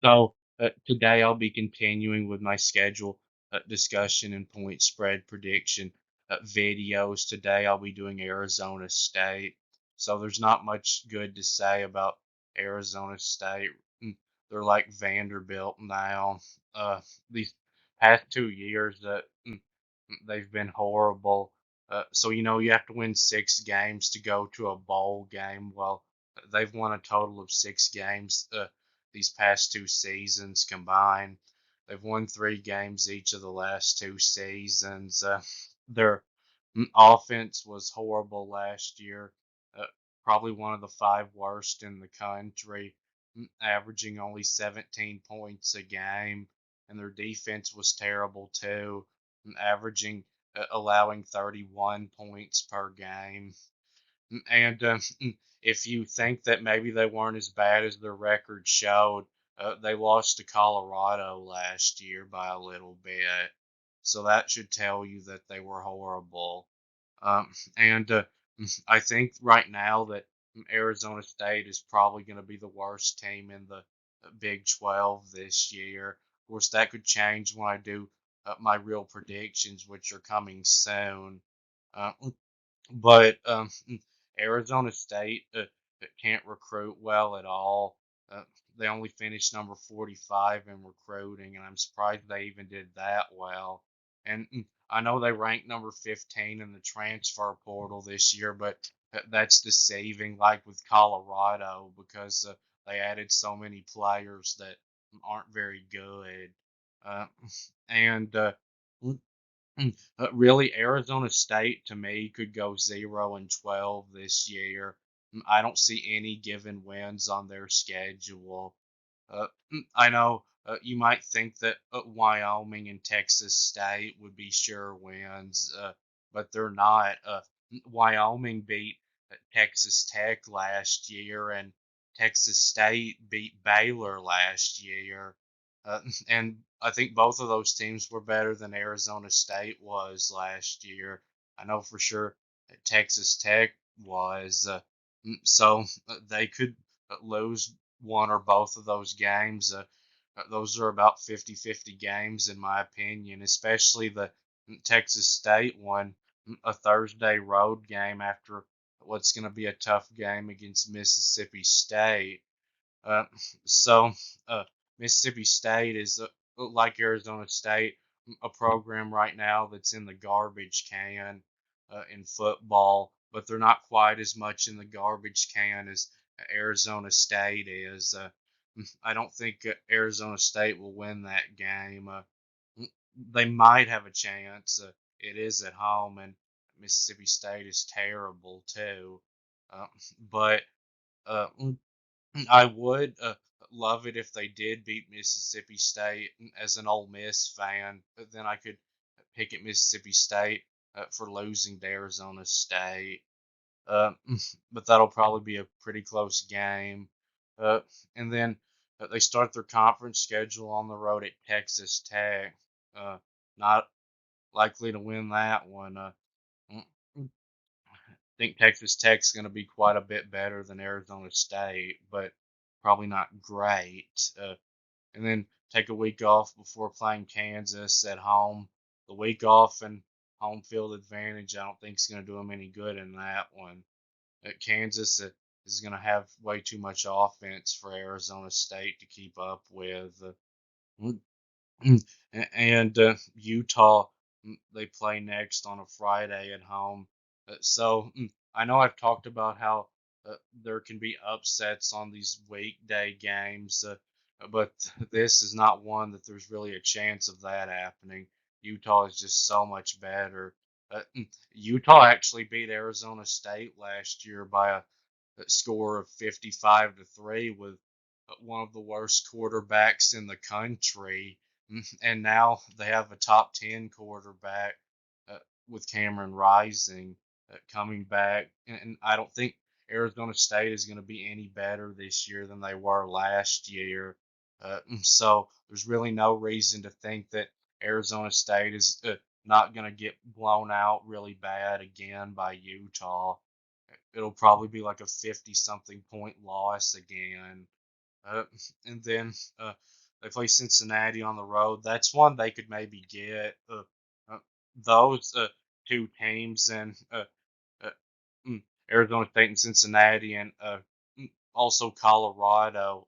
So today I'll be continuing with my schedule discussion and point spread prediction videos. Today I'll be doing Arizona State. So there's not much good to say about Arizona State. They're like Vanderbilt now. These past 2 years they've been horrible. So you have to win 6 games to go to a bowl game. Well, they've won a total of 6 games these past 2 seasons combined. They've won 3 games each of the last 2 seasons. Their offense was horrible last year. Uh, Probably one of the 5 worst in the country, averaging only 17 points a game. And their defense was terrible too, averaging allowing 31 points per game. And if you think that maybe they weren't as bad as their record showed, they lost to Colorado last year by a little bit. So that should tell you that they were horrible. And I think right now that Arizona State is probably going to be the worst team in the Big 12 this year. Of course, that could change when I do my real predictions, which are coming soon. Uh, but Arizona State can't recruit well at all. Uh, they only finished number 45 in recruiting, and I'm surprised they even did that well. And I know they ranked number 15 in the transfer portal this year, but that's deceiving, like with Colorado, because they added so many players that aren't very good. Uh, and really, Arizona State to me could go 0-12 this year. I don't see any given wins on their schedule. I know you might think that Wyoming and Texas State would be sure wins, but they're not. Wyoming beat Texas Tech last year, and Texas State beat Baylor last year. And I think both of those teams were better than Arizona State was last year. I know for sure that Texas Tech was. So they could lose one or both of those games. Those are about 50-50 games, in my opinion, especially the Texas State one, a Thursday road game after what's going to be a tough game against Mississippi State. Uh, so, uh, Mississippi State is like Arizona State, a program right now that's in the garbage can in football, but they're not quite as much in the garbage can as Arizona State is. I don't think Arizona State will win that game. They might have a chance. It is at home, and Mississippi State is terrible too. Uh, but uh, I would love it if they did beat Mississippi State as an Ole Miss fan, but then I could pick at Mississippi State for losing to Arizona State. Uh, but that'll probably be a pretty close game. Uh, and then they start their conference schedule on the road at Texas Tech. Not likely to win that one. Mm, think Texas Tech's going to be quite a bit better than Arizona State, but probably not great. And then take a week off before playing Kansas at home. The week off and home field advantage, I don't think is going to do them any good in that one. Kansas is going to have way too much offense for Arizona State to keep up with. And Utah, they play next on a Friday at home. So I know I've talked about how there can be upsets on these weekday games, but this is not one that there's really a chance of that happening. Utah is just so much better. Utah actually beat Arizona State last year by a score of 55-3 with one of the worst quarterbacks in the country. And now they have a top 10 quarterback uh, with Cameron Rising coming back. And I don't think Arizona State is going to be any better this year than they were last year. So there's really no reason to think that Arizona State is not going to get blown out really bad again by Utah. It'll probably be like a 50 something point loss again. uh, and then they play Cincinnati on the road. That's one they could maybe get. Uh, those two teams and uh, mm, Arizona State and Cincinnati, and also Colorado.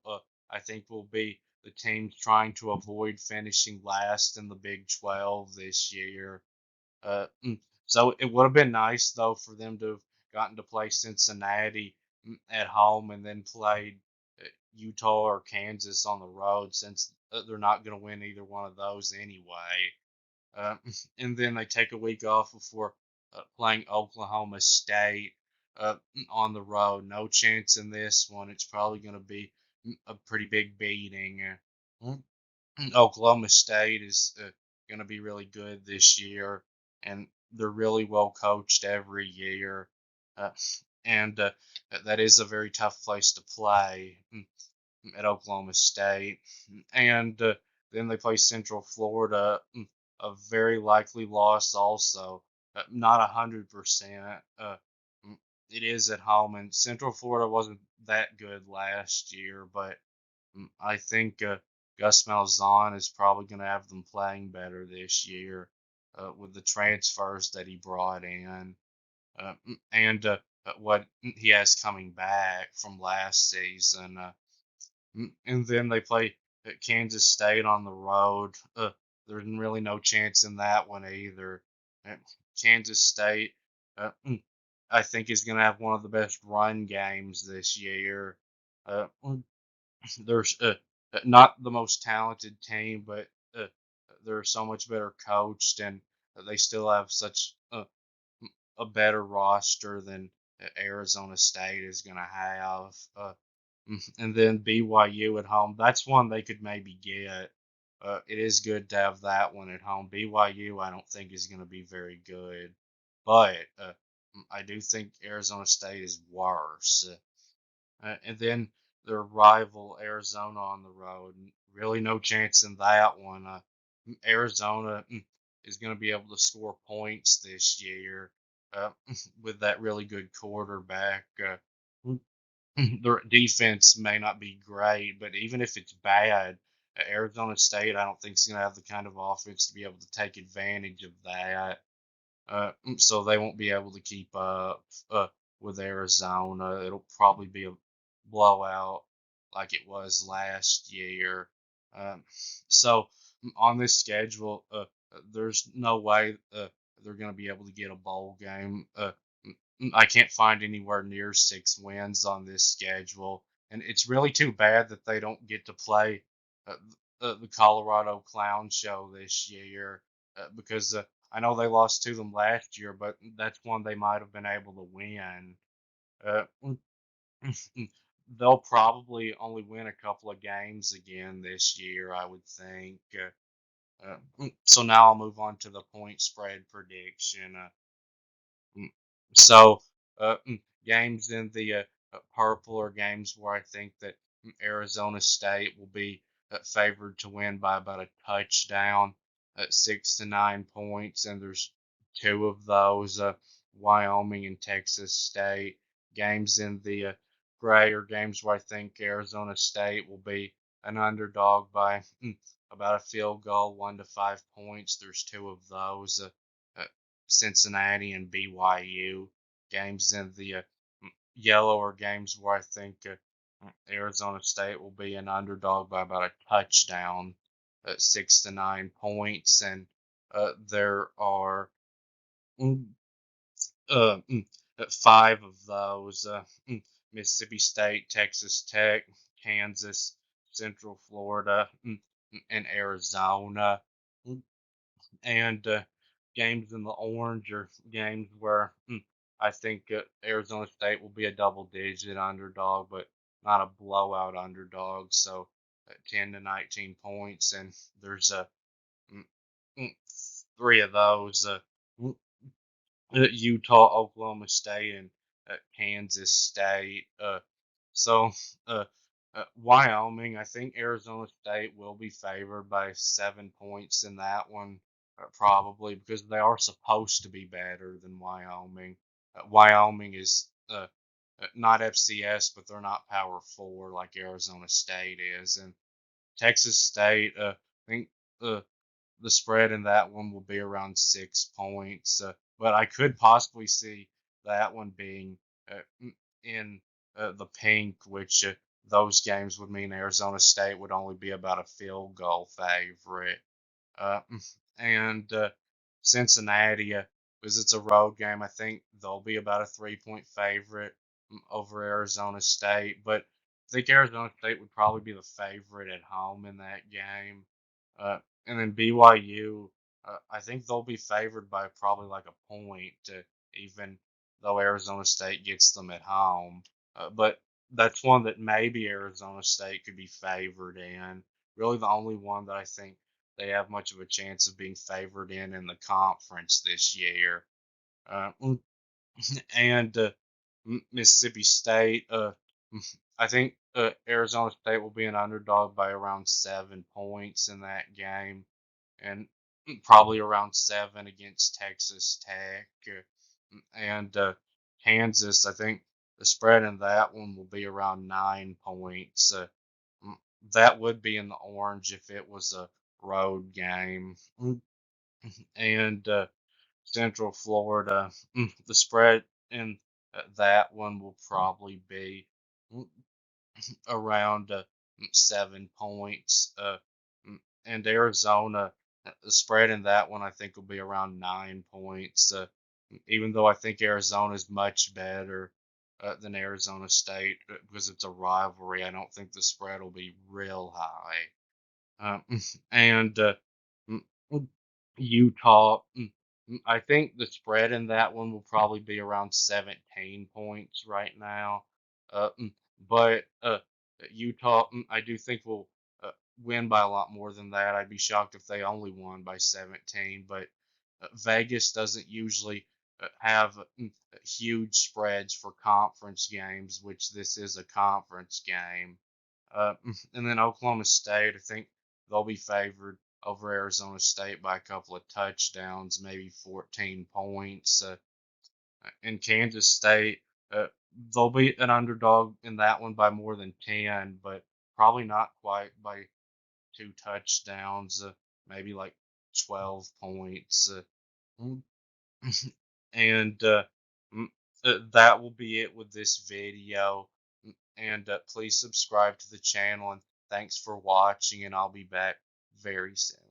I think will be the teams trying to avoid finishing last in the Big 12 this year. So it would have been nice though for them to have gotten to play Cincinnati at home and then played Utah or Kansas on the road, since they're not going to win either one of those anyway. Uh, and then they take a week off before playing Oklahoma State on the road. No chance in this one. It's probably going to be a pretty big beating. Oklahoma State is going to be really good this year, and they're really well coached every year. Uh, and that is a very tough place to play at Oklahoma State. And then they play Central Florida, a very likely loss also. Not 100%. It is at home, and Central Florida wasn't that good last year, but I think Gus Malzahn is probably going to have them playing better this year with the transfers that he brought in and what he has coming back from last season. And then they play Kansas State on the road. There's really no chance in that one either. Uh, Kansas State, I think, is going to have one of the best run games this year. There's not the most talented team, but they're so much better coached, and they still have such a better roster than Arizona State is going to have. And then BYU at home. That's one they could maybe get. It is good to have that one at home. BYU, I don't think is going to be very good, but I do think Arizona State is worse. And then their rival Arizona on the road. Really, no chance in that one. Arizona is going to be able to score points this year uh, with that really good quarterback. Their defense may not be great, but even if it's bad, Arizona State, I don't think is going to have the kind of offense to be able to take advantage of that. So they won't be able to keep up with Arizona. It'll probably be a blowout like it was last year. Um, so on this schedule, there's no way they're going to be able to get a bowl game. I can't find anywhere near 6 wins on this schedule, and it's really too bad that they don't get to play uh, the Colorado Clown Show this year because I know they lost to them last year, but that's one they might have been able to win. Uh, they'll probably only win a couple of games again this year, I would think. So now I'll move on to the point spread prediction. Mm, So, games in the purple are games where I think that Arizona State will be favored to win by about a touchdown at 6 to 9 points, and there's two of those, Wyoming and Texas State. Games in the gray are games where I think Arizona State will be an underdog by about a field goal, 1 to 5 points. There's two of those. Cincinnati and BYU. Games in the yellow are games where I think Arizona State will be an underdog by about a touchdown at 6 to 9 points, and there are mm, uh, mm, five of those: Mississippi State, Texas Tech, Kansas, Central Florida, and Arizona. And games in the orange are games where I think Arizona State will be a double-digit underdog, but not a blowout underdog. So 10 to 19 points, and there's mm, mm, three of those: mm, Utah, Oklahoma State, and Kansas State. So uh, Wyoming, I think Arizona State will be favored by 7 points in that one, probably because they are supposed to be better than Wyoming. Wyoming is not FCS, but they're not Power Four like Arizona State is, and Texas State. I think the the spread in that one will be around 6 points, but I could possibly see that one being in the pink, which those games would mean Arizona State would only be about a field goal favorite. Uh, and Cincinnati, because it's a road game, I think they'll be about a 3 point favorite over Arizona State. But I think Arizona State would probably be the favorite at home in that game. And then BYU, I think they'll be favored by probably like a point, even though Arizona State gets them at home. But that's one that maybe Arizona State could be favored in. Really, the only one that I think they have much of a chance of being favored in the conference this year. Uh, and Mississippi State. I think Arizona State will be an underdog by around 7 points in that game, and probably around 7 against Texas Tech. And Kansas, I think the spread in that one will be around 9 points. Mm, that would be in the orange if it was a road game. And Central Florida, the spread in that one will probably be mm, around 7 points. And Arizona, the spread in that one I think will be around 9 points. Even though I think Arizona is much better than Arizona State because it's a rivalry, I don't think the spread will be real high. Um, and mm, Utah, I think the spread in that one will probably be around 17 points right now. But Utah, I do think will win by a lot more than that. I'd be shocked if they only won by 17. But Vegas doesn't usually have huge spreads for conference games, which this is a conference game. And then Oklahoma State, I think they'll be favored over Arizona State by a couple of touchdowns, maybe 14 points. In Kansas State, they'll be an underdog in that one by more than 10, but probably not quite by 2 touchdowns, maybe like 12 points. Mm, and mm, that will be it with this video. And please subscribe to the channel. And thanks for watching. And I'll be back very soon.